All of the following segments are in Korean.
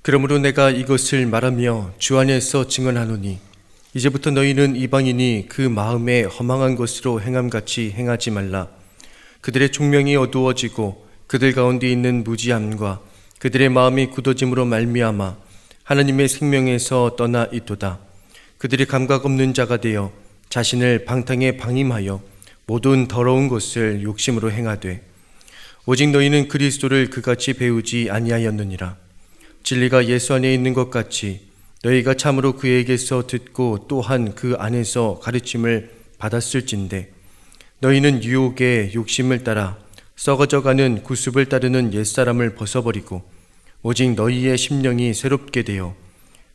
그러므로 내가 이것을 말하며 주 안에서 증언하노니 이제부터 너희는 이방인이 그 마음에 허망한 것으로 행함같이 행하지 말라. 그들의 총명이 어두워지고 그들 가운데 있는 무지함과 그들의 마음이 굳어짐으로 말미암아 하나님의 생명에서 떠나 있도다. 그들이 감각 없는 자가 되어 자신을 방탕에 방임하여 모든 더러운 것을 욕심으로 행하되 오직 너희는 그리스도를 그같이 배우지 아니하였느니라. 진리가 예수 안에 있는 것 같이 너희가 참으로 그에게서 듣고 또한 그 안에서 가르침을 받았을진데 너희는 유혹의 욕심을 따라 썩어져가는 구습을 따르는 옛사람을 벗어버리고 오직 너희의 심령이 새롭게 되어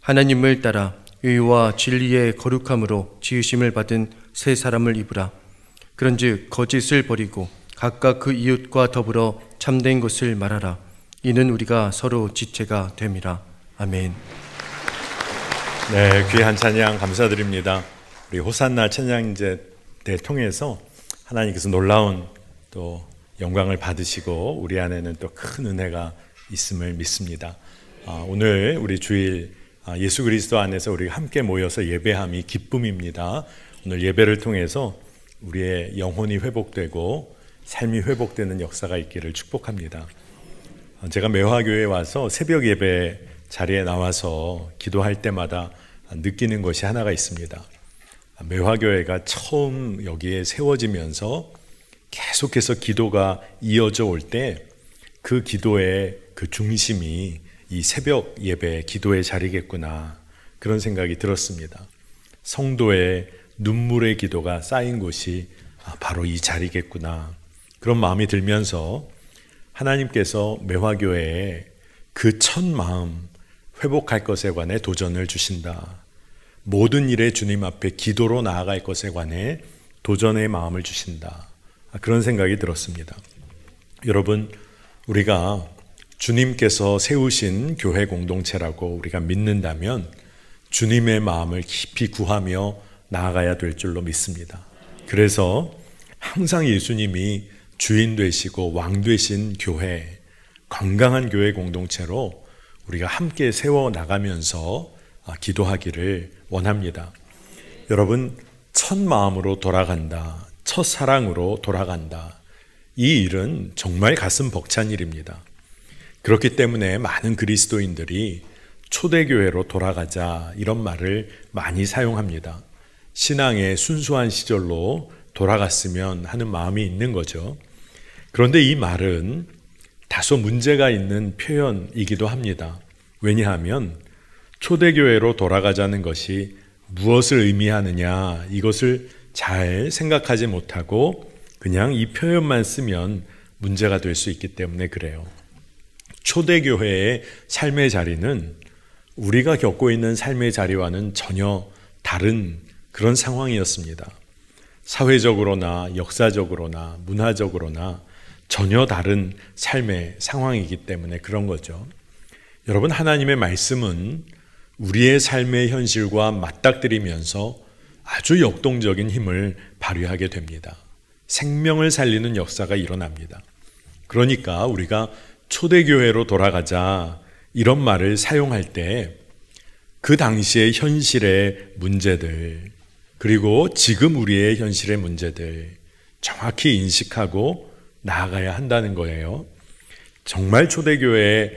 하나님을 따라 의와 진리의 거룩함으로 지으심을 받은 새 사람을 입으라. 그런즉 거짓을 버리고 각각 그 이웃과 더불어 참된 것을 말하라. 이는 우리가 서로 지체가 됨이라. 아멘. 네, 귀한 찬양 감사드립니다. 우리 호산나 찬양제 때 통해서 하나님께서 놀라운 또 영광을 받으시고 우리 안에는 또 큰 은혜가 있음을 믿습니다. 오늘 우리 주일 예수 그리스도 안에서 우리 함께 모여서 예배함이 기쁨입니다. 오늘 예배를 통해서 우리의 영혼이 회복되고 삶이 회복되는 역사가 있기를 축복합니다. 제가 매화교회에 와서 새벽 예배 자리에 나와서 기도할 때마다 느끼는 것이 하나가 있습니다. 매화교회가 처음 여기에 세워지면서 계속해서 기도가 이어져 올 때 그 기도의 그 중심이 이 새벽 예배 기도의 자리겠구나, 그런 생각이 들었습니다. 성도의 눈물의 기도가 쌓인 곳이 바로 이 자리겠구나, 그런 마음이 들면서 하나님께서 매화교회에 그 첫 마음 회복할 것에 관해 도전을 주신다. 모든 일에 주님 앞에 기도로 나아갈 것에 관해 도전의 마음을 주신다. 그런 생각이 들었습니다. 여러분, 우리가 주님께서 세우신 교회 공동체라고 우리가 믿는다면 주님의 마음을 깊이 구하며 나아가야 될 줄로 믿습니다. 그래서 항상 예수님이 주인 되시고 왕 되신 교회, 건강한 교회 공동체로 우리가 함께 세워나가면서 기도하기를 원합니다. 여러분, 첫 마음으로 돌아간다, 첫 사랑으로 돌아간다, 이 일은 정말 가슴 벅찬 일입니다. 그렇기 때문에 많은 그리스도인들이 초대교회로 돌아가자, 이런 말을 많이 사용합니다. 신앙의 순수한 시절로 돌아갔으면 하는 마음이 있는 거죠. 그런데 이 말은 다소 문제가 있는 표현이기도 합니다. 왜냐하면 초대교회로 돌아가자는 것이 무엇을 의미하느냐, 이것을 잘 생각하지 못하고 그냥 이 표현만 쓰면 문제가 될 수 있기 때문에 그래요. 초대교회의 삶의 자리는 우리가 겪고 있는 삶의 자리와는 전혀 다른 그런 상황이었습니다. 사회적으로나 역사적으로나 문화적으로나 전혀 다른 삶의 상황이기 때문에 그런 거죠. 여러분, 하나님의 말씀은 우리의 삶의 현실과 맞닥뜨리면서 아주 역동적인 힘을 발휘하게 됩니다. 생명을 살리는 역사가 일어납니다. 그러니까 우리가 초대교회로 돌아가자, 이런 말을 사용할 때 그 당시의 현실의 문제들, 그리고 지금 우리의 현실의 문제들 정확히 인식하고 나아가야 한다는 거예요. 정말 초대교회의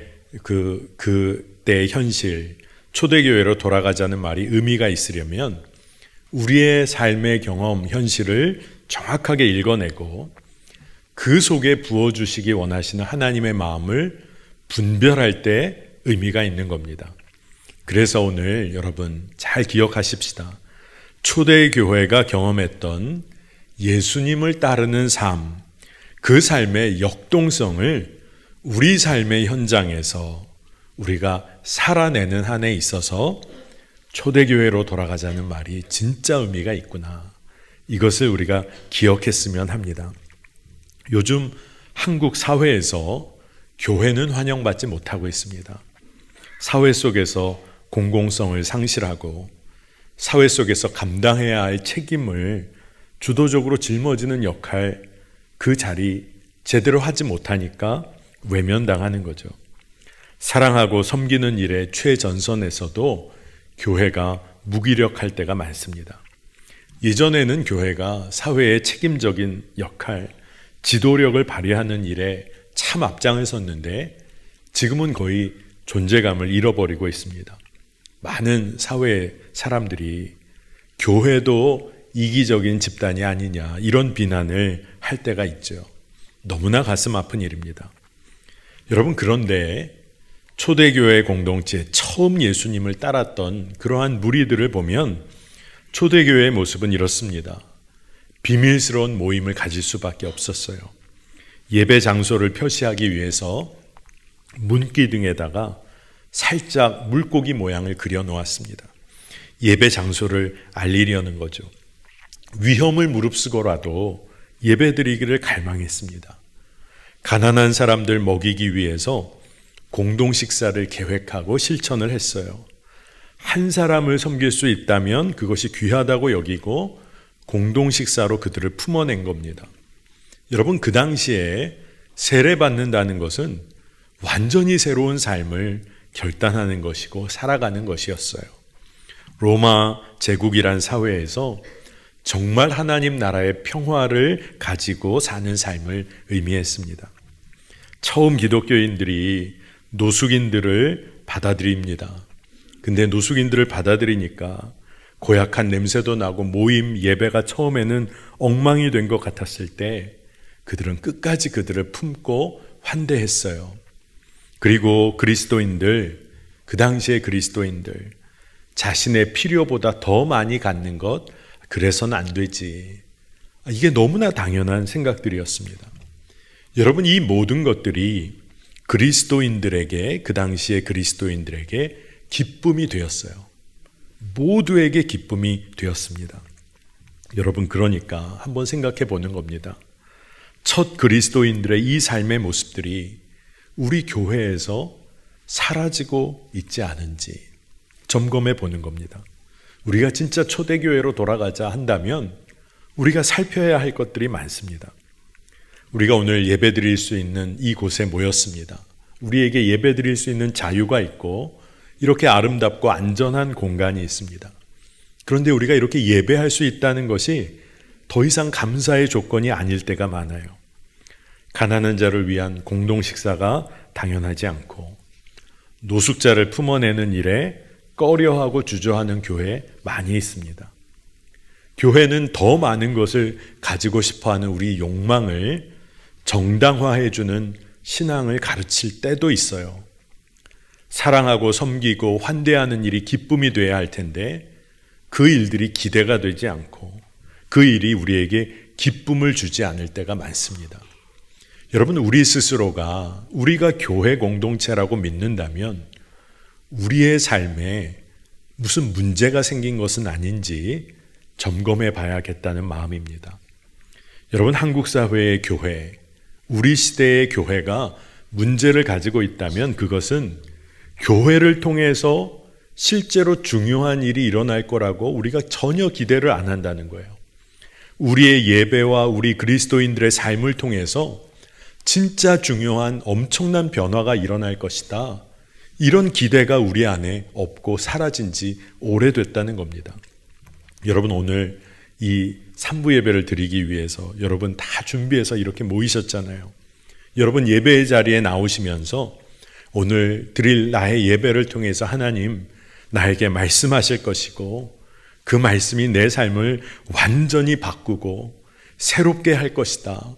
그때의 현실, 초대교회로 돌아가자는 말이 의미가 있으려면 우리의 삶의 경험, 현실을 정확하게 읽어내고 그 속에 부어주시기 원하시는 하나님의 마음을 분별할 때 의미가 있는 겁니다. 그래서 오늘 여러분 잘 기억하십시다. 초대교회가 경험했던 예수님을 따르는 삶, 그 삶의 역동성을 우리 삶의 현장에서 우리가 살아내는 한에 있어서 초대교회로 돌아가자는 말이 진짜 의미가 있구나, 이것을 우리가 기억했으면 합니다. 요즘 한국 사회에서 교회는 환영받지 못하고 있습니다. 사회 속에서 공공성을 상실하고 사회 속에서 감당해야 할 책임을 주도적으로 짊어지는 역할, 그 자리 제대로 하지 못하니까 외면당하는 거죠. 사랑하고 섬기는 일의 최전선에서도 교회가 무기력할 때가 많습니다. 예전에는 교회가 사회의 책임적인 역할, 지도력을 발휘하는 일에 참 앞장을 섰는데 지금은 거의 존재감을 잃어버리고 있습니다. 많은 사회 사람들이 교회도 이기적인 집단이 아니냐 이런 비난을 할 때가 있죠. 너무나 가슴 아픈 일입니다. 여러분, 그런데 초대교회 공동체 처음 예수님을 따랐던 그러한 무리들을 보면 초대교회의 모습은 이렇습니다. 비밀스러운 모임을 가질 수밖에 없었어요. 예배 장소를 표시하기 위해서 문기둥에다가 살짝 물고기 모양을 그려 놓았습니다. 예배 장소를 알리려는 거죠. 위험을 무릅쓰고라도 예배드리기를 갈망했습니다. 가난한 사람들 먹이기 위해서 공동 식사를 계획하고 실천을 했어요. 한 사람을 섬길 수 있다면 그것이 귀하다고 여기고 공동 식사로 그들을 품어낸 겁니다. 여러분, 그 당시에 세례받는다는 것은 완전히 새로운 삶을 결단하는 것이고 살아가는 것이었어요. 로마 제국이란 사회에서 정말 하나님 나라의 평화를 가지고 사는 삶을 의미했습니다. 처음 기독교인들이 노숙인들을 받아들입니다. 근데 노숙인들을 받아들이니까 고약한 냄새도 나고 모임 예배가 처음에는 엉망이 된 것 같았을 때 그들은 끝까지 그들을 품고 환대했어요. 그리고 그리스도인들, 그 당시의 그리스도인들, 자신의 필요보다 더 많이 갖는 것, 그래서는 안 되지. 이게 너무나 당연한 생각들이었습니다. 여러분, 이 모든 것들이 그리스도인들에게, 그 당시의 그리스도인들에게 기쁨이 되었어요. 모두에게 기쁨이 되었습니다. 여러분, 그러니까 한번 생각해 보는 겁니다. 첫 그리스도인들의 이 삶의 모습들이 우리 교회에서 사라지고 있지 않은지 점검해 보는 겁니다. 우리가 진짜 초대교회로 돌아가자 한다면 우리가 살펴야 할 것들이 많습니다. 우리가 오늘 예배드릴 수 있는 이곳에 모였습니다. 우리에게 예배드릴 수 있는 자유가 있고 이렇게 아름답고 안전한 공간이 있습니다. 그런데 우리가 이렇게 예배할 수 있다는 것이 더 이상 감사의 조건이 아닐 때가 많아요. 가난한 자를 위한 공동 식사가 당연하지 않고 노숙자를 품어내는 일에 꺼려하고 주저하는 교회 많이 있습니다. 교회는 더 많은 것을 가지고 싶어하는 우리 욕망을 정당화해주는 신앙을 가르칠 때도 있어요. 사랑하고 섬기고 환대하는 일이 기쁨이 돼야 할 텐데 그 일들이 기대가 되지 않고 그 일이 우리에게 기쁨을 주지 않을 때가 많습니다. 여러분, 우리 스스로가 우리가 교회 공동체라고 믿는다면 우리의 삶에 무슨 문제가 생긴 것은 아닌지 점검해 봐야겠다는 마음입니다. 여러분, 한국 사회의 교회, 우리 시대의 교회가 문제를 가지고 있다면 그것은 교회를 통해서 실제로 중요한 일이 일어날 거라고 우리가 전혀 기대를 안 한다는 거예요. 우리의 예배와 우리 그리스도인들의 삶을 통해서 진짜 중요한 엄청난 변화가 일어날 것이다. 이런 기대가 우리 안에 없고 사라진 지 오래됐다는 겁니다. 여러분, 오늘 이 3부 예배를 드리기 위해서 여러분 다 준비해서 이렇게 모이셨잖아요. 여러분 예배의 자리에 나오시면서 오늘 드릴 나의 예배를 통해서 하나님 나에게 말씀하실 것이고 그 말씀이 내 삶을 완전히 바꾸고 새롭게 할 것이다.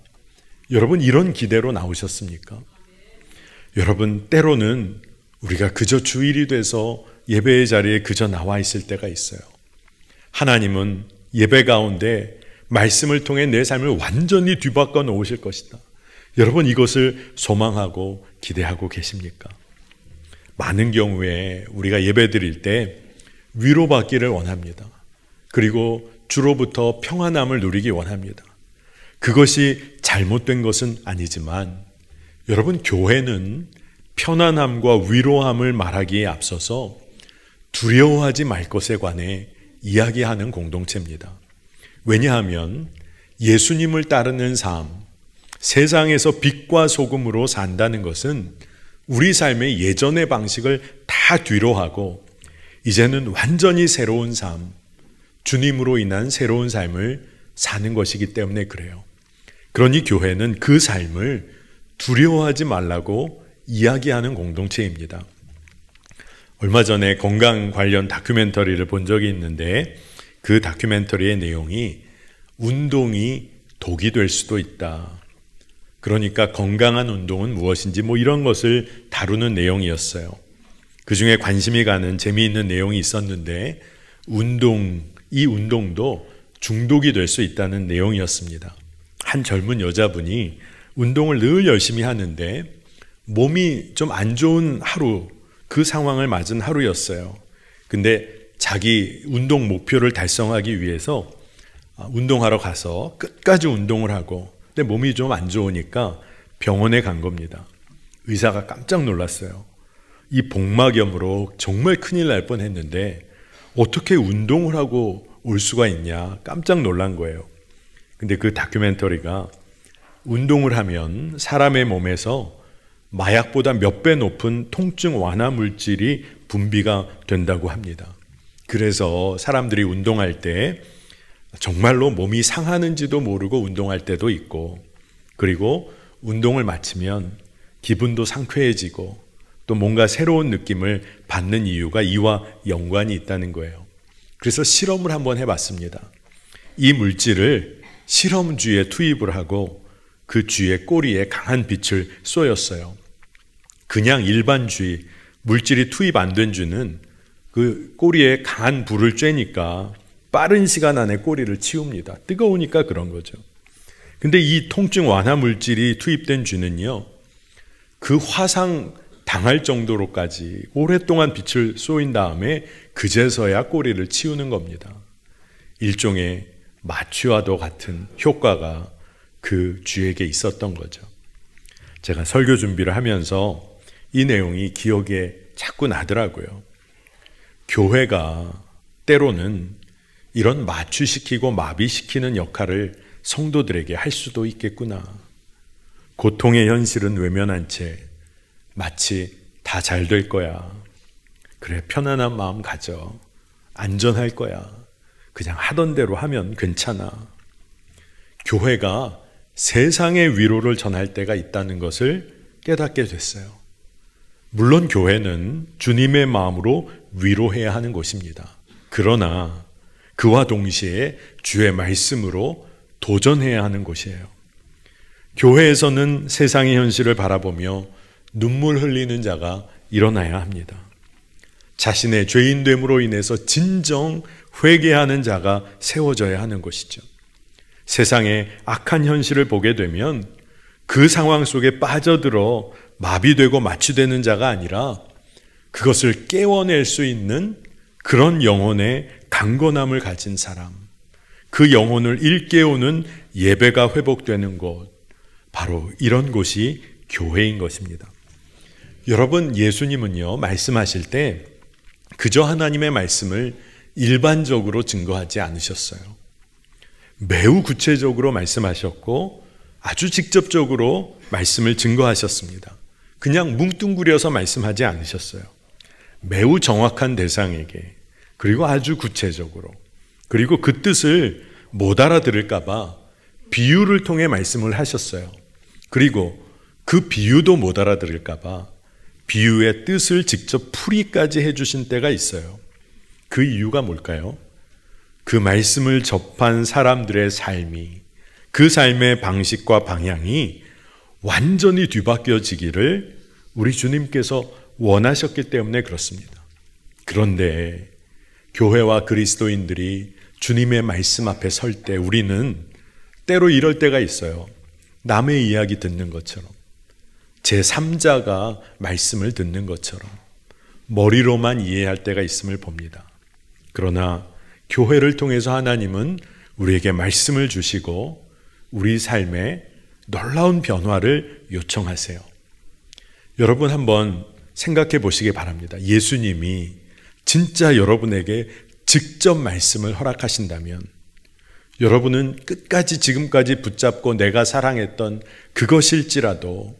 여러분, 이런 기대로 나오셨습니까? 여러분, 때로는 우리가 그저 주일이 돼서 예배의 자리에 그저 나와 있을 때가 있어요. 하나님은 예배 가운데 말씀을 통해 내 삶을 완전히 뒤바꿔 놓으실 것이다. 여러분, 이것을 소망하고 기대하고 계십니까? 많은 경우에 우리가 예배 드릴 때 위로받기를 원합니다. 그리고 주로부터 평안함을 누리기 원합니다. 그것이 잘못된 것은 아니지만 여러분, 교회는 편안함과 위로함을 말하기에 앞서서 두려워하지 말 것에 관해 이야기하는 공동체입니다. 왜냐하면 예수님을 따르는 삶, 세상에서 빛과 소금으로 산다는 것은 우리 삶의 예전의 방식을 다 뒤로 하고 이제는 완전히 새로운 삶, 주님으로 인한 새로운 삶을 사는 것이기 때문에 그래요. 그러니 교회는 그 삶을 두려워하지 말라고 이야기하는 공동체입니다. 얼마 전에 건강 관련 다큐멘터리를 본 적이 있는데 그 다큐멘터리의 내용이 운동이 독이 될 수도 있다. 그러니까 건강한 운동은 무엇인지 이런 것을 다루는 내용이었어요. 그 중에 관심이 가는 재미있는 내용이 있었는데 이 운동도 중독이 될 수 있다는 내용이었습니다. 한 젊은 여자분이 운동을 늘 열심히 하는데 몸이 좀 안 좋은 하루, 그 상황을 맞은 하루였어요. 근데 자기 운동 목표를 달성하기 위해서 운동하러 가서 끝까지 운동을 하고 근데 몸이 좀 안 좋으니까 병원에 간 겁니다. 의사가 깜짝 놀랐어요. 이 복막염으로 정말 큰일 날 뻔했는데 어떻게 운동을 하고 올 수가 있냐 깜짝 놀란 거예요. 근데 그 다큐멘터리가 운동을 하면 사람의 몸에서 마약보다 몇 배 높은 통증 완화 물질이 분비가 된다고 합니다. 그래서 사람들이 운동할 때 정말로 몸이 상하는지도 모르고 운동할 때도 있고, 그리고 운동을 마치면 기분도 상쾌해지고 또 뭔가 새로운 느낌을 받는 이유가 이와 연관이 있다는 거예요. 그래서 실험을 한번 해봤습니다. 이 물질을 실험쥐에 투입을 하고 그 쥐의 꼬리에 강한 빛을 쏘였어요. 그냥 일반 쥐, 물질이 투입 안 된 쥐는 그 꼬리에 강한 불을 쬐니까 빠른 시간 안에 꼬리를 치웁니다. 뜨거우니까 그런 거죠. 근데 이 통증 완화 물질이 투입된 쥐는요, 그 화상 당할 정도로까지 오랫동안 빛을 쏘인 다음에 그제서야 꼬리를 치우는 겁니다. 일종의 마취와도 같은 효과가 그 쥐에게 있었던 거죠. 제가 설교 준비를 하면서 이 내용이 기억에 자꾸 나더라고요. 교회가 때로는 이런 마취시키고 마비시키는 역할을 성도들에게 할 수도 있겠구나. 고통의 현실은 외면한 채 마치 다 잘 될 거야. 그래, 편안한 마음 가져. 안전할 거야. 그냥 하던 대로 하면 괜찮아. 교회가 세상의 위로를 전할 때가 있다는 것을 깨닫게 됐어요. 물론 교회는 주님의 마음으로 위로해야 하는 곳입니다. 그러나 그와 동시에 주의 말씀으로 도전해야 하는 곳이에요. 교회에서는 세상의 현실을 바라보며 눈물 흘리는 자가 일어나야 합니다. 자신의 죄인됨으로 인해서 진정 회개하는 자가 세워져야 하는 것이죠. 세상의 악한 현실을 보게 되면 그 상황 속에 빠져들어 마비되고 마취되는 자가 아니라 그것을 깨워낼 수 있는 그런 영혼의 강건함을 가진 사람, 그 영혼을 일깨우는 예배가 회복되는 곳, 바로 이런 곳이 교회인 것입니다. 여러분, 예수님은요, 말씀하실 때 그저 하나님의 말씀을 일반적으로 증거하지 않으셨어요. 매우 구체적으로 말씀하셨고 아주 직접적으로 말씀을 증거하셨습니다. 그냥 뭉뚱그려서 말씀하지 않으셨어요. 매우 정확한 대상에게, 그리고 아주 구체적으로, 그리고 그 뜻을 못 알아들을까 봐 비유를 통해 말씀을 하셨어요. 그리고 그 비유도 못 알아들을까 봐 비유의 뜻을 직접 풀이까지 해주신 때가 있어요. 그 이유가 뭘까요? 그 말씀을 접한 사람들의 삶이, 그 삶의 방식과 방향이 완전히 뒤바뀌어지기를 우리 주님께서 원하셨기 때문에 그렇습니다. 그런데 교회와 그리스도인들이 주님의 말씀 앞에 설 때 우리는 때로 이럴 때가 있어요. 남의 이야기 듣는 것처럼, 제3자가 말씀을 듣는 것처럼 머리로만 이해할 때가 있음을 봅니다. 그러나 교회를 통해서 하나님은 우리에게 말씀을 주시고 우리 삶에 놀라운 변화를 요청하세요. 여러분 한번 생각해 보시기 바랍니다. 예수님이 진짜 여러분에게 직접 말씀을 허락하신다면 여러분은 끝까지 지금까지 붙잡고 내가 사랑했던 그것일지라도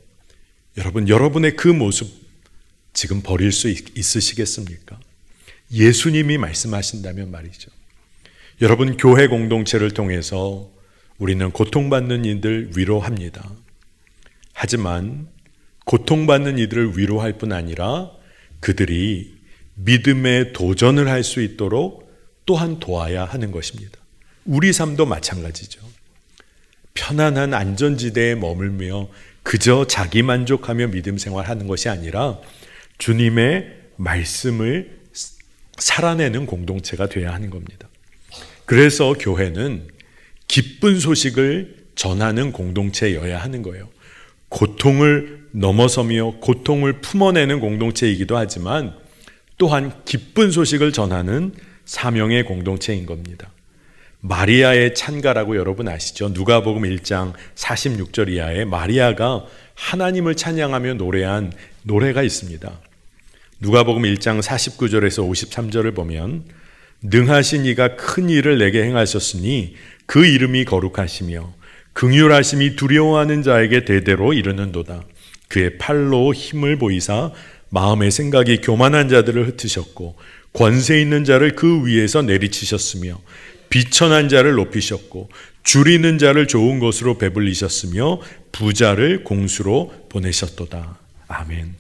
여러분, 여러분의 그 모습 지금 버릴 수 있으시겠습니까? 예수님이 말씀하신다면 말이죠. 여러분, 교회 공동체를 통해서 우리는 고통받는 이들 위로합니다. 하지만 고통받는 이들을 위로할 뿐 아니라 그들이 믿음의 도전을 할 수 있도록 또한 도와야 하는 것입니다. 우리 삶도 마찬가지죠. 편안한 안전지대에 머물며 그저 자기 만족하며 믿음 생활하는 것이 아니라 주님의 말씀을 살아내는 공동체가 되어야 하는 겁니다. 그래서 교회는 기쁜 소식을 전하는 공동체여야 하는 거예요. 고통을 넘어서며 고통을 품어내는 공동체이기도 하지만 또한 기쁜 소식을 전하는 사명의 공동체인 겁니다. 마리아의 찬가라고 여러분 아시죠? 누가복음 1장 46절 이하에 마리아가 하나님을 찬양하며 노래한 노래가 있습니다. 누가복음 1장 49절에서 53절을 보면 능하신 이가 큰 일을 내게 행하셨으니 그 이름이 거룩하시며 긍휼하심이 두려워하는 자에게 대대로 이르는도다. 그의 팔로 힘을 보이사 마음의 생각이 교만한 자들을 흩으셨고 권세 있는 자를 그 위에서 내리치셨으며 비천한 자를 높이셨고 줄이는 자를 좋은 것으로 배불리셨으며 부자를 공수로 보내셨도다. 아멘.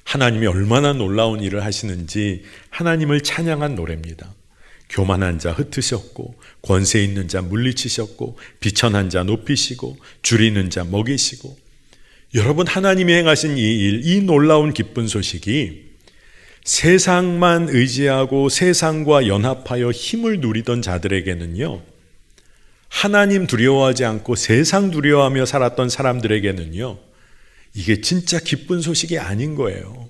하나님이 얼마나 놀라운 일을 하시는지 하나님을 찬양한 노래입니다. 교만한 자 흩으셨고 권세 있는 자 물리치셨고 비천한 자 높이시고 줄이는 자 먹이시고. 여러분, 하나님이 행하신 이 일, 이 놀라운 기쁜 소식이 세상만 의지하고 세상과 연합하여 힘을 누리던 자들에게는요, 하나님 두려워하지 않고 세상 두려워하며 살았던 사람들에게는요, 이게 진짜 기쁜 소식이 아닌 거예요.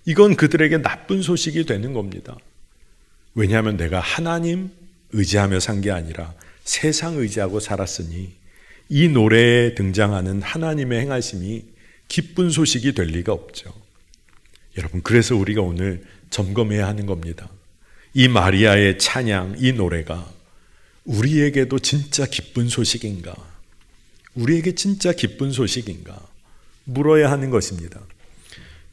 이건 그들에게 나쁜 소식이 되는 겁니다. 왜냐하면 내가 하나님 의지하며 산 게 아니라 세상 의지하고 살았으니 이 노래에 등장하는 하나님의 행하심이 기쁜 소식이 될 리가 없죠. 여러분, 그래서 우리가 오늘 점검해야 하는 겁니다. 이 마리아의 찬양, 이 노래가 우리에게도 진짜 기쁜 소식인가? 우리에게 진짜 기쁜 소식인가? 물어야 하는 것입니다.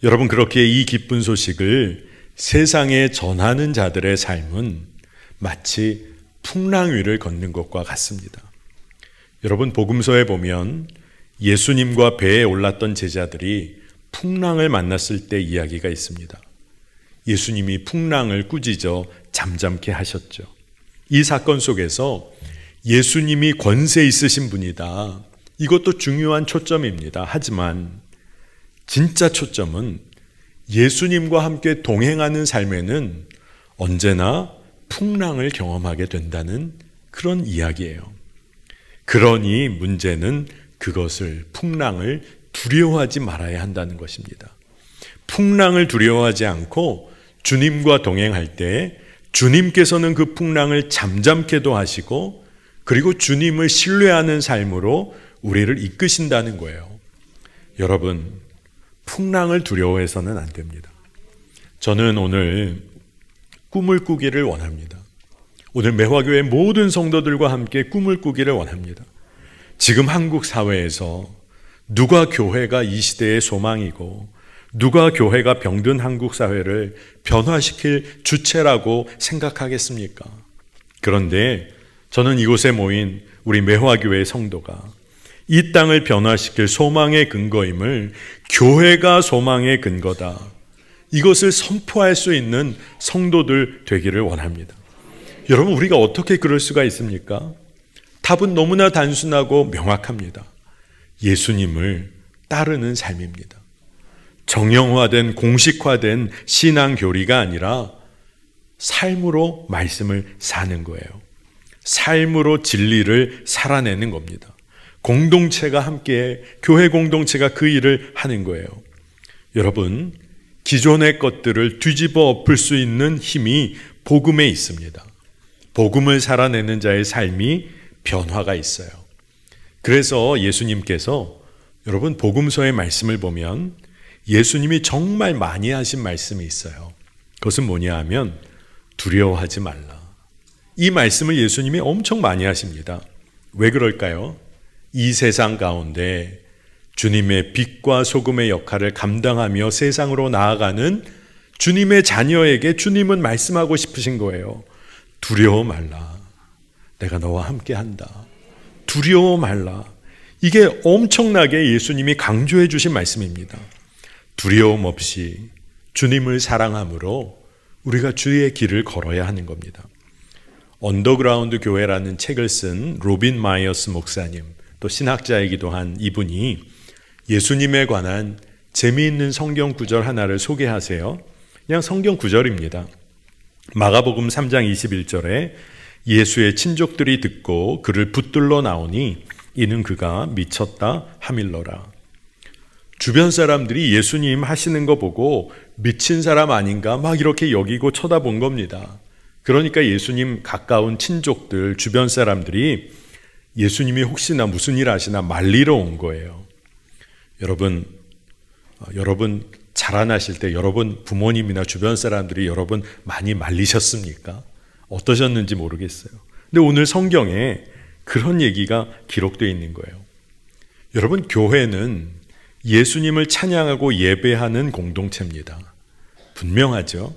여러분, 그렇게 이 기쁜 소식을 세상에 전하는 자들의 삶은 마치 풍랑 위를 걷는 것과 같습니다. 여러분, 복음서에 보면 예수님과 배에 올랐던 제자들이 풍랑을 만났을 때 이야기가 있습니다. 예수님이 풍랑을 꾸짖어 잠잠케 하셨죠. 이 사건 속에서 예수님이 권세 있으신 분이다. 이것도 중요한 초점입니다. 하지만 진짜 초점은 예수님과 함께 동행하는 삶에는 언제나 풍랑을 경험하게 된다는 그런 이야기예요. 그러니 문제는 그것을, 풍랑을 두려워하지 말아야 한다는 것입니다. 풍랑을 두려워하지 않고 주님과 동행할 때 주님께서는 그 풍랑을 잠잠케도 하시고 그리고 주님을 신뢰하는 삶으로 우리를 이끄신다는 거예요. 여러분, 풍랑을 두려워해서는 안 됩니다. 저는 오늘 꿈을 꾸기를 원합니다. 오늘 매화교회 모든 성도들과 함께 꿈을 꾸기를 원합니다. 지금 한국 사회에서 누가 교회가 이 시대의 소망이고 누가 교회가 병든 한국 사회를 변화시킬 주체라고 생각하겠습니까? 그런데 저는 이곳에 모인 우리 매화교회 성도가 이 땅을 변화시킬 소망의 근거임을, 교회가 소망의 근거다, 이것을 선포할 수 있는 성도들 되기를 원합니다. 여러분, 우리가 어떻게 그럴 수가 있습니까? 답은 너무나 단순하고 명확합니다. 예수님을 따르는 삶입니다. 정형화된, 공식화된 신앙 교리가 아니라 삶으로 말씀을 사는 거예요. 삶으로 진리를 살아내는 겁니다. 공동체가 함께, 교회 공동체가 그 일을 하는 거예요. 여러분, 기존의 것들을 뒤집어 엎을 수 있는 힘이 복음에 있습니다. 복음을 살아내는 자의 삶이 변화가 있어요. 그래서 예수님께서, 여러분, 복음서의 말씀을 보면 예수님이 정말 많이 하신 말씀이 있어요. 그것은 뭐냐 하면 두려워하지 말라. 이 말씀을 예수님이 엄청 많이 하십니다. 왜 그럴까요? 이 세상 가운데 주님의 빛과 소금의 역할을 감당하며 세상으로 나아가는 주님의 자녀에게 주님은 말씀하고 싶으신 거예요. 두려워 말라. 내가 너와 함께 한다. 두려워 말라. 이게 엄청나게 예수님이 강조해 주신 말씀입니다. 두려움 없이 주님을 사랑함으로 우리가 주의 길을 걸어야 하는 겁니다. 언더그라운드 교회라는 책을 쓴 로빈 마이어스 목사님, 또 신학자이기도 한 이분이 예수님에 관한 재미있는 성경 구절 하나를 소개하세요. 그냥 성경 구절입니다. 마가복음 3장 21절에 예수의 친족들이 듣고 그를 붙들러 나오니 이는 그가 미쳤다 하밀러라. 주변 사람들이 예수님 하시는 거 보고 미친 사람 아닌가 막 이렇게 여기고 쳐다본 겁니다. 그러니까 예수님 가까운 친족들, 주변 사람들이 예수님이 혹시나 무슨 일 하시나 말리러 온 거예요. 여러분 자라나실 때 여러분 부모님이나 주변 사람들이 여러분 많이 말리셨습니까? 어떠셨는지 모르겠어요. 근데 오늘 성경에 그런 얘기가 기록되어 있는 거예요. 여러분, 교회는 예수님을 찬양하고 예배하는 공동체입니다. 분명하죠?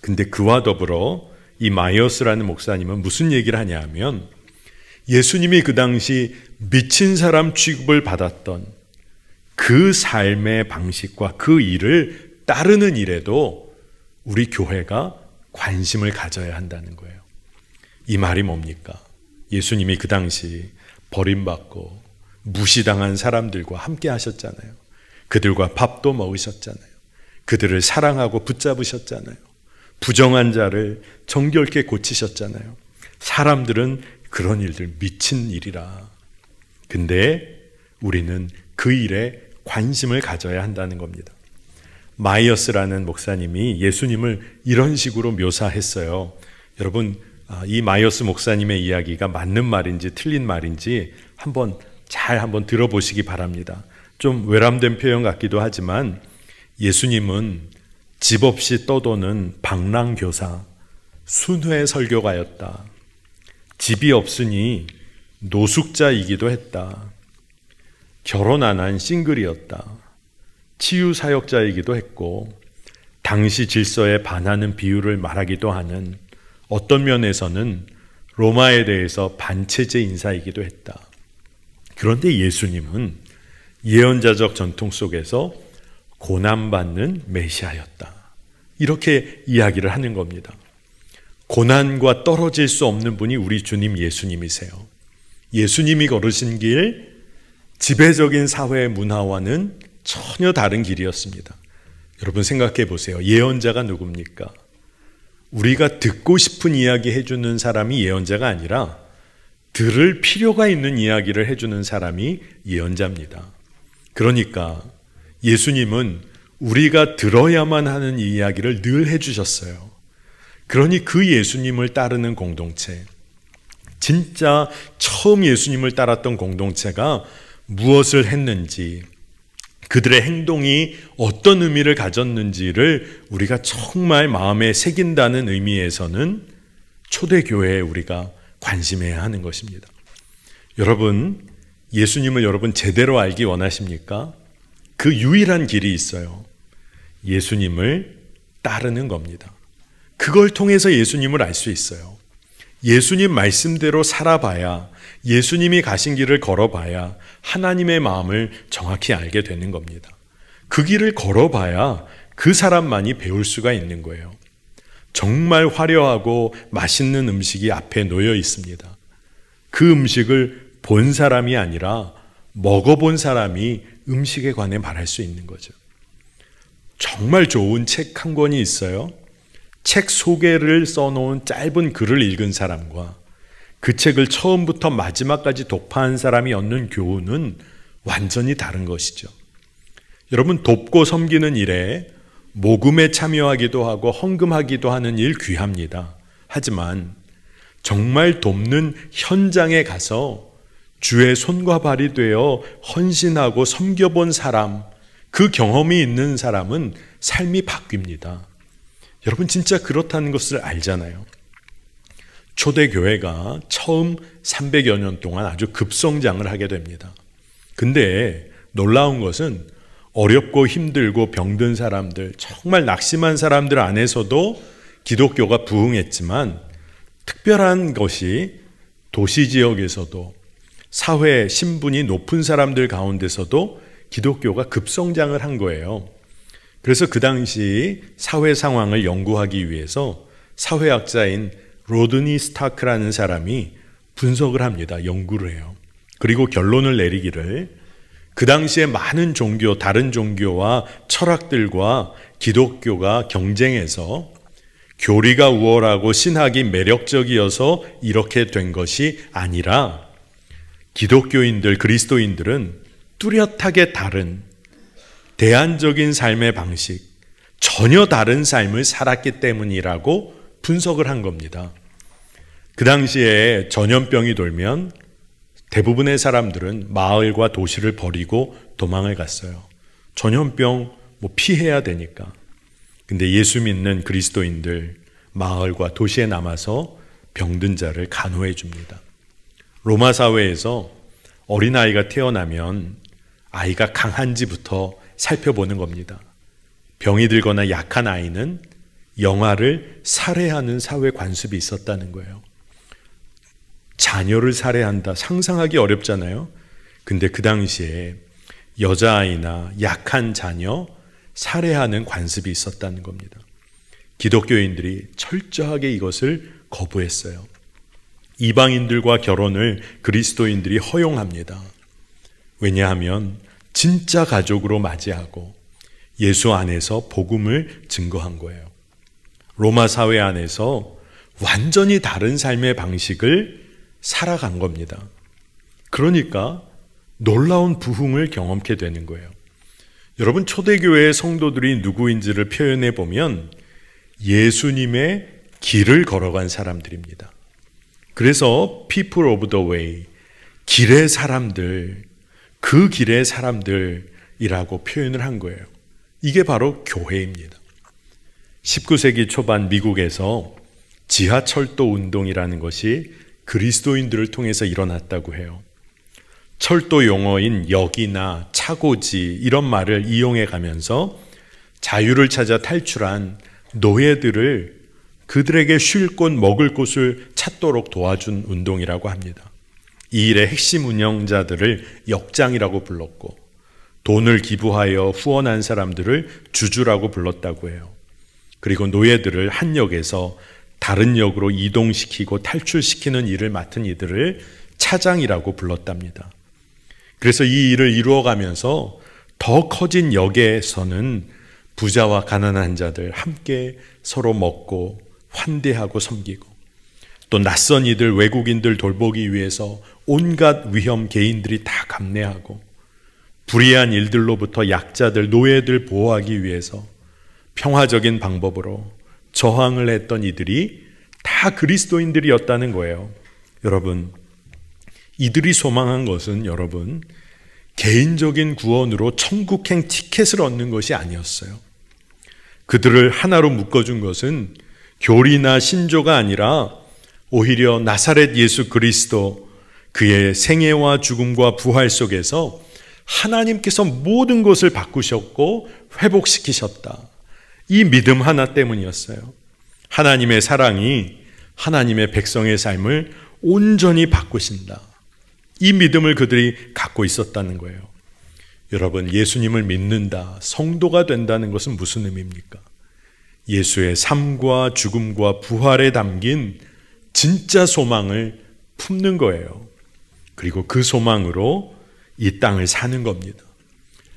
근데 그와 더불어 이 마이어스라는 목사님은 무슨 얘기를 하냐 하면 예수님이 그 당시 미친 사람 취급을 받았던 그 삶의 방식과 그 일을 따르는 일에도 우리 교회가 관심을 가져야 한다는 거예요. 이 말이 뭡니까? 예수님이 그 당시 버림받고 무시당한 사람들과 함께 하셨잖아요. 그들과 밥도 먹으셨잖아요. 그들을 사랑하고 붙잡으셨잖아요. 부정한 자를 정결케 고치셨잖아요. 사람들은 그런 일들 미친 일이라. 근데 우리는 그 일에 관심을 가져야 한다는 겁니다. 마이어스라는 목사님이 예수님을 이런 식으로 묘사했어요. 여러분, 이 마이어스 목사님의 이야기가 맞는 말인지 틀린 말인지 한번 들어보시기 바랍니다. 좀 외람된 표현 같기도 하지만 예수님은 집 없이 떠도는 방랑교사, 순회 설교가였다. 집이 없으니 노숙자이기도 했다. 결혼 안 한 싱글이었다. 치유사역자이기도 했고 당시 질서에 반하는 비유를 말하기도 하는 어떤 면에서는 로마에 대해서 반체제 인사이기도 했다. 그런데 예수님은 예언자적 전통 속에서 고난받는 메시아였다. 이렇게 이야기를 하는 겁니다. 고난과 떨어질 수 없는 분이 우리 주님 예수님이세요. 예수님이 걸으신 길, 지배적인 사회 문화와는 전혀 다른 길이었습니다. 여러분 생각해 보세요. 예언자가 누굽니까? 우리가 듣고 싶은 이야기 해주는 사람이 예언자가 아니라 들을 필요가 있는 이야기를 해주는 사람이 예언자입니다. 그러니까 예수님은 우리가 들어야만 하는 이야기를 늘 해주셨어요. 그러니 그 예수님을 따르는 공동체, 진짜 처음 예수님을 따랐던 공동체가 무엇을 했는지, 그들의 행동이 어떤 의미를 가졌는지를 우리가 정말 마음에 새긴다는 의미에서는 초대교회에 우리가 관심해야 하는 것입니다. 여러분, 예수님을 여러분 제대로 알기 원하십니까? 그 유일한 길이 있어요. 예수님을 따르는 겁니다. 그걸 통해서 예수님을 알 수 있어요. 예수님 말씀대로 살아봐야, 예수님이 가신 길을 걸어봐야 하나님의 마음을 정확히 알게 되는 겁니다. 그 길을 걸어봐야 그 사람만이 배울 수가 있는 거예요. 정말 화려하고 맛있는 음식이 앞에 놓여 있습니다. 그 음식을 본 사람이 아니라 먹어본 사람이 음식에 관해 말할 수 있는 거죠. 정말 좋은 책 한 권이 있어요. 책 소개를 써놓은 짧은 글을 읽은 사람과 그 책을 처음부터 마지막까지 독파한 사람이 얻는 교훈은 완전히 다른 것이죠. 여러분, 돕고 섬기는 일에 모금에 참여하기도 하고 헌금하기도 하는 일 귀합니다. 하지만 정말 돕는 현장에 가서 주의 손과 발이 되어 헌신하고 섬겨본 사람, 그 경험이 있는 사람은 삶이 바뀝니다. 여러분 진짜 그렇다는 것을 알잖아요. 초대교회가 처음 300여 년 동안 아주 급성장을 하게 됩니다. 근데 놀라운 것은 어렵고 힘들고 병든 사람들, 정말 낙심한 사람들 안에서도 기독교가 부흥했지만, 특별한 것이 도시 지역에서도 사회 신분이 높은 사람들 가운데서도 기독교가 급성장을 한 거예요. 그래서 그 당시 사회 상황을 연구하기 위해서 사회학자인 로드니 스타크라는 사람이 분석을 합니다. 연구를 해요. 그리고 결론을 내리기를, 그 당시에 많은 종교, 다른 종교와 철학들과 기독교가 경쟁해서 교리가 우월하고 신학이 매력적이어서 이렇게 된 것이 아니라, 기독교인들, 그리스도인들은 뚜렷하게 다른 대안적인 삶의 방식, 전혀 다른 삶을 살았기 때문이라고 분석을 한 겁니다. 그 당시에 전염병이 돌면 대부분의 사람들은 마을과 도시를 버리고 도망을 갔어요. 전염병 피해야 되니까. 근데 예수 믿는 그리스도인들 마을과 도시에 남아서 병든 자를 간호해 줍니다. 로마 사회에서 어린아이가 태어나면 아이가 강한지부터 살펴보는 겁니다. 병이 들거나 약한 아이는 영아를 살해하는 사회 관습이 있었다는 거예요. 자녀를 살해한다, 상상하기 어렵잖아요. 근데 그 당시에 여자아이나 약한 자녀 살해하는 관습이 있었다는 겁니다. 기독교인들이 철저하게 이것을 거부했어요. 이방인들과 결혼을 그리스도인들이 허용합니다. 왜냐하면 진짜 가족으로 맞이하고 예수 안에서 복음을 증거한 거예요. 로마 사회 안에서 완전히 다른 삶의 방식을 살아간 겁니다. 그러니까 놀라운 부흥을 경험케 되는 거예요. 여러분, 초대교회의 성도들이 누구인지를 표현해 보면 예수님의 길을 걸어간 사람들입니다. 그래서 people of the way, 길의 사람들, 그 길의 사람들이라고 표현을 한 거예요. 이게 바로 교회입니다. 19세기 초반 미국에서 지하철도 운동이라는 것이 그리스도인들을 통해서 일어났다고 해요. 철도 용어인 역이나 차고지 이런 말을 이용해 가면서 자유를 찾아 탈출한 노예들을 그들에게 쉴 곳, 먹을 곳을 찾도록 도와준 운동이라고 합니다. 이 일의 핵심 운영자들을 역장이라고 불렀고, 돈을 기부하여 후원한 사람들을 주주라고 불렀다고 해요. 그리고 노예들을 한 역에서 다른 역으로 이동시키고 탈출시키는 일을 맡은 이들을 차장이라고 불렀답니다. 그래서 이 일을 이루어가면서 더 커진 역에서는 부자와 가난한 자들 함께 서로 먹고 환대하고 섬기고, 또 낯선 이들, 외국인들 돌보기 위해서 온갖 위험 개인들이 다 감내하고, 불의한 일들로부터 약자들, 노예들 보호하기 위해서 평화적인 방법으로 저항을 했던 이들이 다 그리스도인들이었다는 거예요. 여러분, 이들이 소망한 것은 여러분 개인적인 구원으로 천국행 티켓을 얻는 것이 아니었어요. 그들을 하나로 묶어준 것은 교리나 신조가 아니라 오히려 나사렛 예수 그리스도, 그의 생애와 죽음과 부활 속에서 하나님께서 모든 것을 바꾸셨고 회복시키셨다. 이 믿음 하나 때문이었어요. 하나님의 사랑이 하나님의 백성의 삶을 온전히 바꾸신다. 이 믿음을 그들이 갖고 있었다는 거예요. 여러분, 예수님을 믿는다, 성도가 된다는 것은 무슨 의미입니까? 예수의 삶과 죽음과 부활에 담긴 진짜 소망을 품는 거예요. 그리고 그 소망으로 이 땅을 사는 겁니다.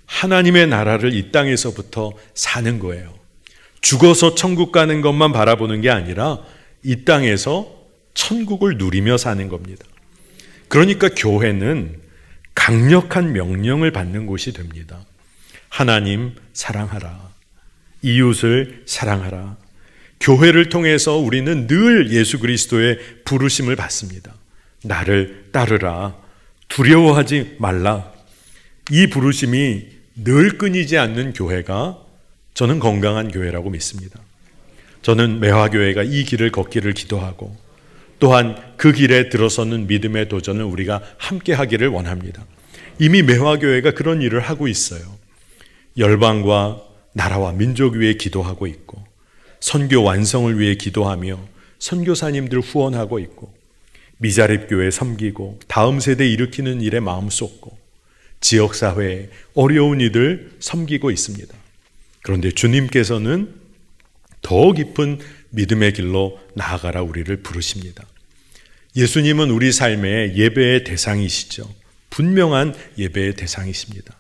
하나님의 나라를 이 땅에서부터 사는 거예요. 죽어서 천국 가는 것만 바라보는 게 아니라 이 땅에서 천국을 누리며 사는 겁니다. 그러니까 교회는 강력한 명령을 받는 곳이 됩니다. 하나님 사랑하라. 이웃을 사랑하라. 교회를 통해서 우리는 늘 예수 그리스도의 부르심을 받습니다. 나를 따르라. 두려워하지 말라. 이 부르심이 늘 끊이지 않는 교회가 저는 건강한 교회라고 믿습니다. 저는 매화교회가 이 길을 걷기를 기도하고, 또한 그 길에 들어서는 믿음의 도전을 우리가 함께 하기를 원합니다. 이미 매화교회가 그런 일을 하고 있어요. 열방과 나라와 민족 위에 기도하고 있고, 선교 완성을 위해 기도하며 선교사님들 후원하고 있고, 미자립교회 섬기고 다음 세대 일으키는 일에 마음 쏟고, 지역사회에 어려운 이들 섬기고 있습니다. 그런데 주님께서는 더 깊은 믿음의 길로 나아가라 우리를 부르십니다. 예수님은 우리 삶의 예배의 대상이시죠. 분명한 예배의 대상이십니다.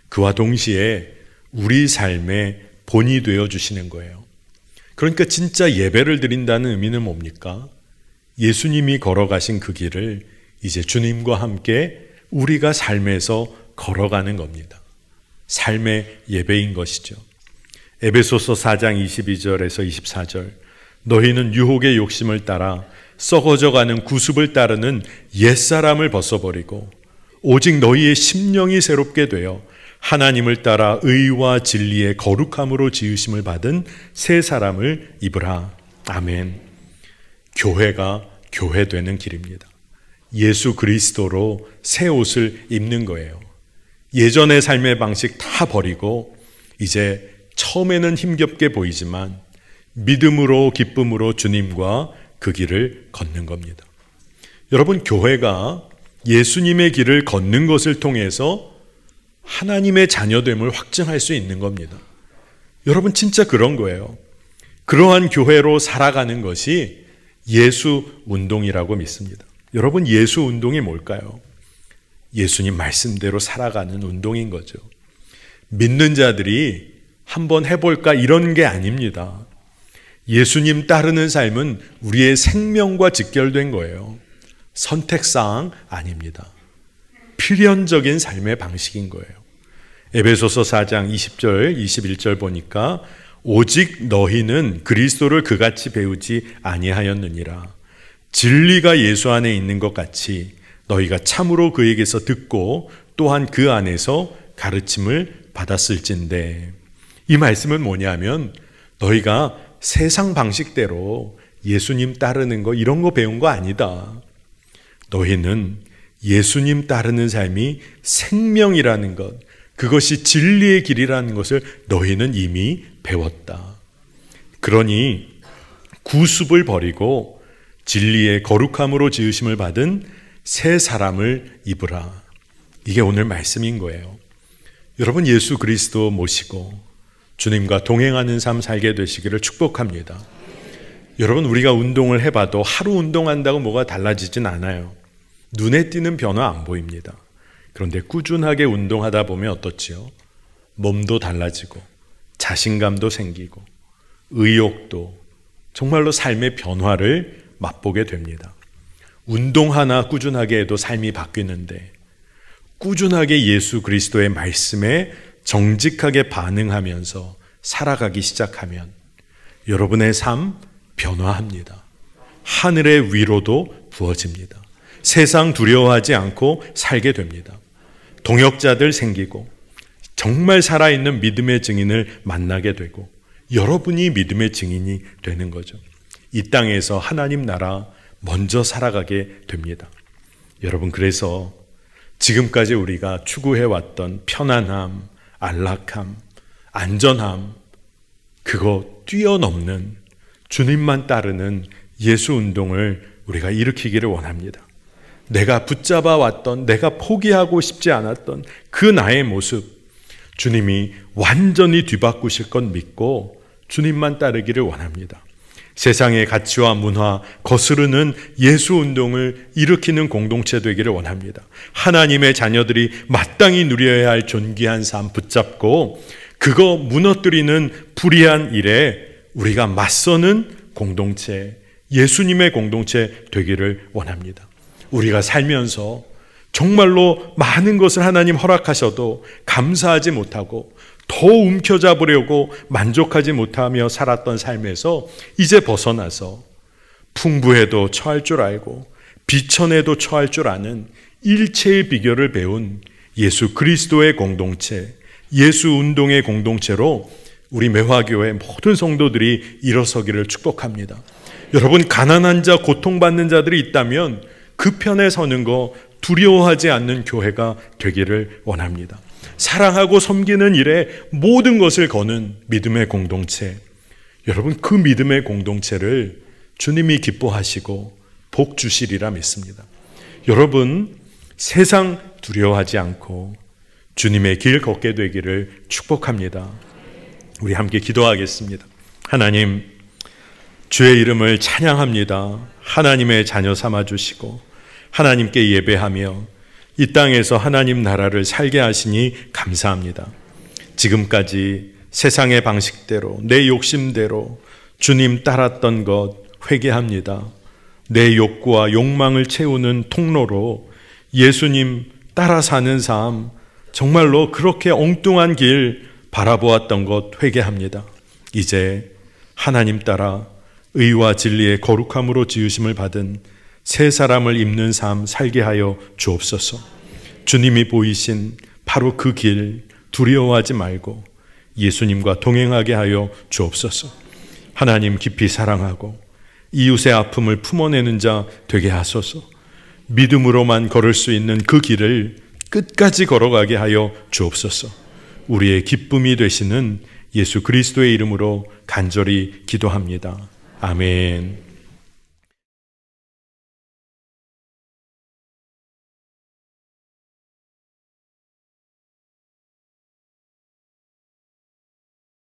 그와 동시에 우리 삶의 본이 되어 주시는 거예요. 그러니까 진짜 예배를 드린다는 의미는 뭡니까? 예수님이 걸어가신 그 길을 이제 주님과 함께 우리가 삶에서 걸어가는 겁니다. 삶의 예배인 것이죠. 에베소서 4장 22절에서 24절, 너희는 유혹의 욕심을 따라 썩어져가는 구습을 따르는 옛사람을 벗어버리고 오직 너희의 심령이 새롭게 되어 하나님을 따라 의와 진리의 거룩함으로 지으심을 받은 새 사람을 입으라. 아멘. 교회가 교회되는 길입니다. 예수 그리스도로 새 옷을 입는 거예요. 예전의 삶의 방식 다 버리고 이제 처음에는 힘겹게 보이지만 믿음으로 기쁨으로 주님과 그 길을 걷는 겁니다. 여러분, 교회가 예수님의 길을 걷는 것을 통해서 하나님의 자녀됨을 확증할 수 있는 겁니다. 여러분, 진짜 그런 거예요. 그러한 교회로 살아가는 것이 예수 운동이라고 믿습니다. 여러분, 예수 운동이 뭘까요? 예수님 말씀대로 살아가는 운동인 거죠. 믿는 자들이 한번 해볼까 이런 게 아닙니다. 예수님 따르는 삶은 우리의 생명과 직결된 거예요. 선택사항 아닙니다. 필연적인 삶의 방식인 거예요. 에베소서 4장 20절, 21절 보니까 오직 너희는 그리스도를 그같이 배우지 아니하였느니라. 진리가 예수 안에 있는 것 같이 너희가 참으로 그에게서 듣고 또한 그 안에서 가르침을 받았을진데. 이 말씀은 뭐냐면 너희가 세상 방식대로 예수님 따르는 거 이런 거 배운 거 아니다. 너희는 예수님 따르는 삶이 생명이라는 것, 그것이 진리의 길이라는 것을 너희는 이미 배웠다. 그러니 구습을 버리고 진리의 거룩함으로 지으심을 받은 새 사람을 입으라. 이게 오늘 말씀인 거예요. 여러분, 예수 그리스도 모시고 주님과 동행하는 삶 살게 되시기를 축복합니다. 여러분, 우리가 운동을 해봐도 하루 운동한다고 뭐가 달라지진 않아요. 눈에 띄는 변화 안 보입니다. 그런데 꾸준하게 운동하다 보면 어떻지요? 몸도 달라지고 자신감도 생기고 의욕도, 정말로 삶의 변화를 맛보게 됩니다. 운동 하나 꾸준하게 해도 삶이 바뀌는데 꾸준하게 예수 그리스도의 말씀에 정직하게 반응하면서 살아가기 시작하면 여러분의 삶 변화합니다. 하늘의 위로도 부어집니다. 세상 두려워하지 않고 살게 됩니다. 동역자들 생기고 정말 살아있는 믿음의 증인을 만나게 되고 여러분이 믿음의 증인이 되는 거죠. 이 땅에서 하나님 나라 먼저 살아가게 됩니다. 여러분, 그래서 지금까지 우리가 추구해왔던 편안함, 안락함, 안전함, 그거 뛰어넘는 주님만 따르는 예수 운동을 우리가 일으키기를 원합니다. 내가 붙잡아 왔던, 내가 포기하고 싶지 않았던 그 나의 모습, 주님이 완전히 뒤바꾸실 건 믿고 주님만 따르기를 원합니다. 세상의 가치와 문화 거스르는 예수 운동을 일으키는 공동체 되기를 원합니다. 하나님의 자녀들이 마땅히 누려야 할 존귀한 삶 붙잡고 그거 무너뜨리는 불의한 일에 우리가 맞서는 공동체, 예수님의 공동체 되기를 원합니다. 우리가 살면서 정말로 많은 것을 하나님 허락하셔도 감사하지 못하고 더 움켜잡으려고 만족하지 못하며 살았던 삶에서 이제 벗어나서 풍부해도 처할 줄 알고 비천해도 처할 줄 아는 일체의 비결을 배운 예수 그리스도의 공동체, 예수 운동의 공동체로 우리 매화교회 모든 성도들이 일어서기를 축복합니다. 여러분, 가난한 자, 고통받는 자들이 있다면 그 편에 서는 거 두려워하지 않는 교회가 되기를 원합니다. 사랑하고 섬기는 일에 모든 것을 거는 믿음의 공동체. 여러분, 그 믿음의 공동체를 주님이 기뻐하시고 복 주시리라 믿습니다. 여러분, 세상 두려워하지 않고 주님의 길 걷게 되기를 축복합니다. 우리 함께 기도하겠습니다. 하나님, 주의 이름을 찬양합니다. 하나님의 자녀 삼아주시고 하나님께 예배하며 이 땅에서 하나님 나라를 살게 하시니 감사합니다. 지금까지 세상의 방식대로 내 욕심대로 주님 따랐던 것 회개합니다. 내 욕구와 욕망을 채우는 통로로 예수님 따라 사는 삶, 정말로 그렇게 엉뚱한 길 바라보았던 것 회개합니다. 이제 하나님 따라 의와 진리의 거룩함으로 지으심을 받은 새 사람을 입는 삶 살게 하여 주옵소서. 주님이 보이신 바로 그 길 두려워하지 말고 예수님과 동행하게 하여 주옵소서. 하나님 깊이 사랑하고 이웃의 아픔을 품어내는 자 되게 하소서. 믿음으로만 걸을 수 있는 그 길을 끝까지 걸어가게 하여 주옵소서. 우리의 기쁨이 되시는 예수 그리스도의 이름으로 간절히 기도합니다. 아멘.